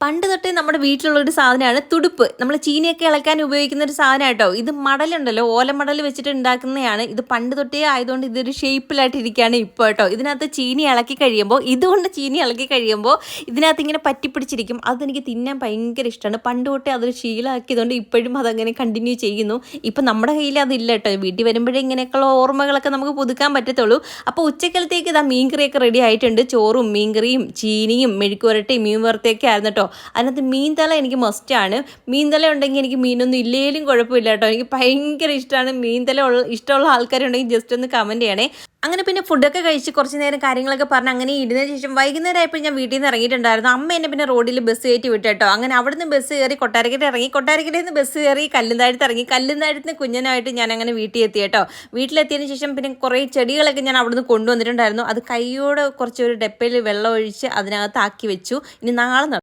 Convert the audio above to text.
പണ്ട് തൊട്ടേ നമ്മുടെ വീട്ടിലുള്ളൊരു സാധനമാണ് തുടുപ്പ്. നമ്മൾ ചീനിയൊക്കെ ഇളക്കാൻ ഉപയോഗിക്കുന്ന ഒരു സാധനം കേട്ടോ. ഇത് മടലുണ്ടല്ലോ, ഓലമടൽ വെച്ചിട്ട് ഉണ്ടാക്കുന്നതാണ്. ഇത് പണ്ട് തൊട്ടേ ആയതുകൊണ്ട് ഇതൊരു ഷേപ്പിലായിട്ട് ഇരിക്കുകയാണ് ഇപ്പോൾ കേട്ടോ. ഇതിനകത്ത് ചീനി ഇളക്കി കഴിയുമ്പോൾ, ഇതുകൊണ്ട് ചീനി ഇളക്കി കഴിയുമ്പോൾ ഇതിനകത്ത് ഇങ്ങനെ പറ്റിപ്പിടിച്ചിരിക്കും. അതെനിക്ക് തിന്നാൻ ഭയങ്കര ഇഷ്ടമാണ്. പണ്ട് തൊട്ടേ അതൊരു ശീലമാക്കിയതുകൊണ്ട് ഇപ്പോഴും അതങ്ങനെ കണ്ടിന്യൂ ചെയ്യുന്നു. ഇപ്പം നമ്മുടെ കയ്യിൽ അതില്ല കേട്ടോ. വീട്ടിൽ വരുമ്പോഴേ ഇങ്ങനെയൊക്കെയുള്ള ഓർമ്മകളൊക്കെ നമുക്ക് പുതുക്കാൻ പറ്റത്തുള്ളൂ. അപ്പോൾ ഉച്ചക്കലത്തേക്ക് ഇതാ മീൻകറിയൊക്കെ റെഡി ആയിട്ടുണ്ട്. ചോറും മീൻകറിയും ചീനിയും മെഴുക്കുവരട്ടിയും മീൻ വറുത്തൊക്കെ ആയിരുന്നു കേട്ടോ. അതിനകത്ത് മീൻതല എനിക്ക് മസ്റ്റാണ്. മീൻതല ഉണ്ടെങ്കിൽ എനിക്ക് മീനൊന്നും ഇല്ലേലും കുഴപ്പമില്ല കേട്ടോ. എനിക്ക് ഭയങ്കര ഇഷ്ടമാണ് മീൻതല. ഇഷ്ടമുള്ള ആൾക്കാരുണ്ടെങ്കിൽ ജസ്റ്റ് ഒന്ന് കമൻറ്റ് ചെയ്യണേ. അങ്ങനെ പിന്നെ ഫുഡൊക്കെ കഴിച്ച് കുറച്ച് നേരം കാര്യങ്ങളൊക്കെ പറഞ്ഞ് അങ്ങനെ ഇരുന്നതിന് ശേഷം വൈകുന്നേരം ആയപ്പോൾ ഞാൻ വീട്ടിൽ നിന്ന് ഇറങ്ങിയിട്ടുണ്ടായിരുന്നു. അമ്മ എന്നെ പിന്നെ റോഡിൽ ബസ് കയറ്റി വിട്ടു കേട്ടോ. അങ്ങനെ അവിടുന്ന് ബസ് കയറി കൊട്ടാരക്കര ഇറങ്ങി, കൊട്ടാരക്കരയിൽ നിന്ന് ബസ് കയറി കല്ലുന്താഴത്ത് ഇറങ്ങി, കല്ലുന്താഴത്ത് കുഞ്ഞനായിട്ട് ഞാൻ അങ്ങനെ വീട്ടിൽ എത്തി കേട്ടോ. വീട്ടിലെത്തിയതിന് ശേഷം പിന്നെ കുറേ ചെടികളൊക്കെ ഞാൻ അവിടുന്ന് കൊണ്ടുവന്നിട്ടുണ്ടായിരുന്നു. അത് കൈയോടെ കുറച്ച് ഒരു ഡപ്പയിൽ വെള്ളം ഒഴിച്ച് അതിനകത്ത് ആക്കി വെച്ചു. ഇനി നാളെ